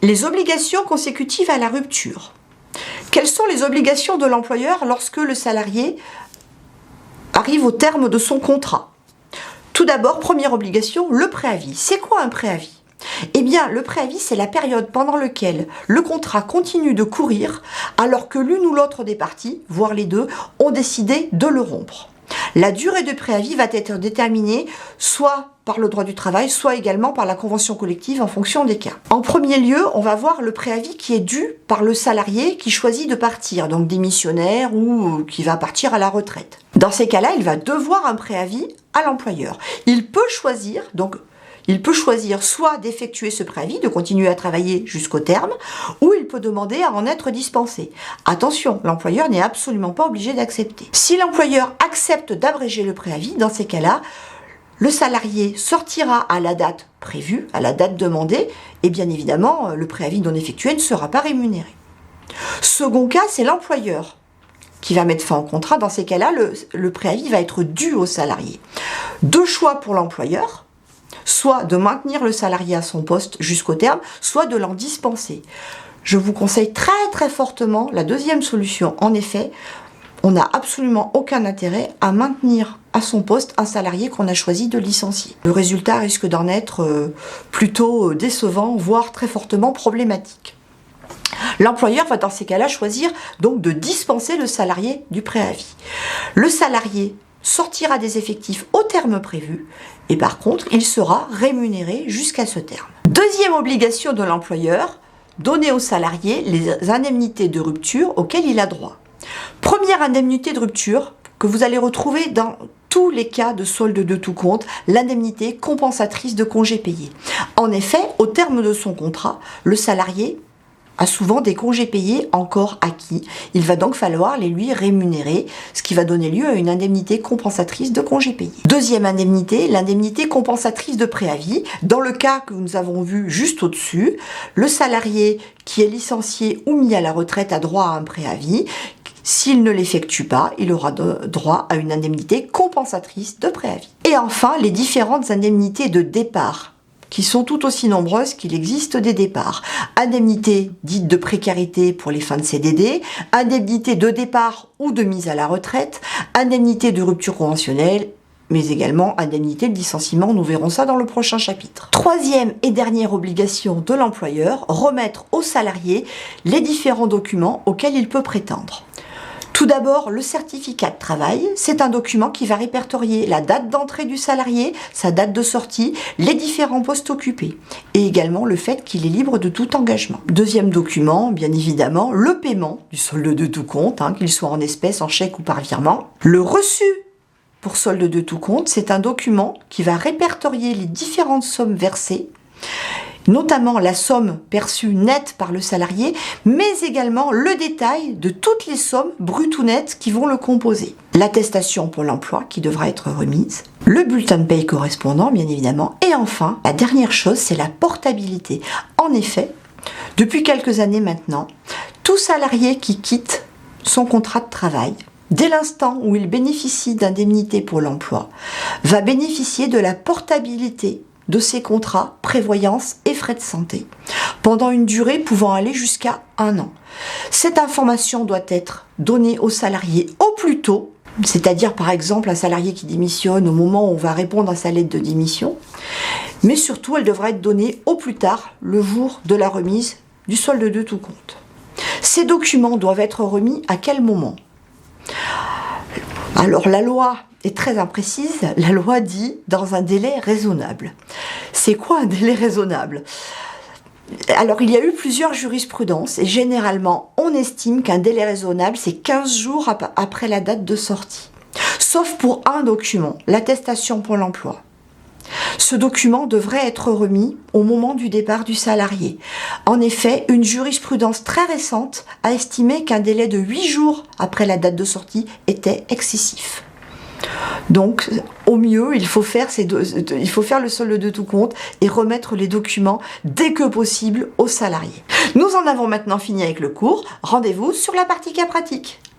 Les obligations consécutives à la rupture. Quelles sont les obligations de l'employeur lorsque le salarié arrive au terme de son contrat? Tout d'abord, première obligation, le préavis. C'est quoi un préavis? Eh bien, le préavis, c'est la période pendant laquelle le contrat continue de courir alors que l'une ou l'autre des parties, voire les deux, ont décidé de le rompre. La durée de préavis va être déterminée soit par le droit du travail, soit également par la convention collective en fonction des cas. En premier lieu, on va voir le préavis qui est dû par le salarié qui choisit de partir, donc démissionnaire ou qui va partir à la retraite. Dans ces cas-là, il va devoir un préavis à l'employeur. Il peut choisir soit d'effectuer ce préavis, de continuer à travailler jusqu'au terme, ou il peut demander à en être dispensé. Attention, l'employeur n'est absolument pas obligé d'accepter. Si l'employeur accepte d'abréger le préavis, dans ces cas-là, le salarié sortira à la date prévue, à la date demandée, et bien évidemment, le préavis non effectué ne sera pas rémunéré. Second cas, c'est l'employeur qui va mettre fin au contrat. Dans ces cas-là, le préavis va être dû au salarié. Deux choix pour l'employeur, soit de maintenir le salarié à son poste jusqu'au terme, soit de l'en dispenser. Je vous conseille très très fortement la deuxième solution. En effet, on n'a absolument aucun intérêt à maintenir à son poste un salarié qu'on a choisi de licencier. Le résultat risque d'en être plutôt décevant, voire très fortement problématique. L'employeur va dans ces cas-là choisir donc de dispenser le salarié du préavis. Le salarié sortira des effectifs au terme prévu et par contre, il sera rémunéré jusqu'à ce terme. Deuxième obligation de l'employeur, donner au salarié les indemnités de rupture auxquelles il a droit. Première indemnité de rupture que vous allez retrouver dans tous les cas de solde de tout compte, l'indemnité compensatrice de congés payés. En effet, au terme de son contrat, le salarié a souvent des congés payés encore acquis. Il va donc falloir les lui rémunérer, ce qui va donner lieu à une indemnité compensatrice de congés payés. Deuxième indemnité, l'indemnité compensatrice de préavis. Dans le cas que nous avons vu juste au-dessus, le salarié qui est licencié ou mis à la retraite a droit à un préavis. S'il ne l'effectue pas, il aura droit à une indemnité compensatrice de préavis. Et enfin, les différentes indemnités de départ, qui sont tout aussi nombreuses qu'il existe des départs. Indemnité dite de précarité pour les fins de CDD, indemnité de départ ou de mise à la retraite, indemnité de rupture conventionnelle, mais également indemnité de licenciement, nous verrons ça dans le prochain chapitre. Troisième et dernière obligation de l'employeur, remettre au salarié les différents documents auxquels il peut prétendre. Tout d'abord, le certificat de travail, c'est un document qui va répertorier la date d'entrée du salarié, sa date de sortie, les différents postes occupés et également le fait qu'il est libre de tout engagement. Deuxième document, bien évidemment, le paiement du solde de tout compte, qu'il soit en espèces, en chèque ou par virement. Le reçu pour solde de tout compte, c'est un document qui va répertorier les différentes sommes versées, notamment la somme perçue nette par le salarié, mais également le détail de toutes les sommes brutes ou nettes qui vont le composer. L'attestation pour l'emploi qui devra être remise, le bulletin de paye correspondant bien évidemment, et enfin, la dernière chose, c'est la portabilité. En effet, depuis quelques années maintenant, tout salarié qui quitte son contrat de travail, dès l'instant où il bénéficie d'indemnités pour l'emploi, va bénéficier de la portabilité de ses contrats, prévoyance et frais de santé, pendant une durée pouvant aller jusqu'à 1 an. Cette information doit être donnée au salarié au plus tôt, c'est-à-dire par exemple un salarié qui démissionne au moment où on va répondre à sa lettre de démission, mais surtout elle devra être donnée au plus tard, le jour de la remise du solde de tout compte. Ces documents doivent être remis à quel moment? Alors la loi est très imprécise, la loi dit dans un délai raisonnable. C'est quoi un délai raisonnable? Alors il y a eu plusieurs jurisprudences et généralement on estime qu'un délai raisonnable c'est 15 jours après la date de sortie. Sauf pour un document, l'attestation pour l'emploi. Ce document devrait être remis au moment du départ du salarié. En effet, une jurisprudence très récente a estimé qu'un délai de 8 jours après la date de sortie était excessif. Donc, au mieux, il faut faire le solde de tout compte et remettre les documents dès que possible aux salariés. Nous en avons maintenant fini avec le cours. Rendez-vous sur la partie cas pratique.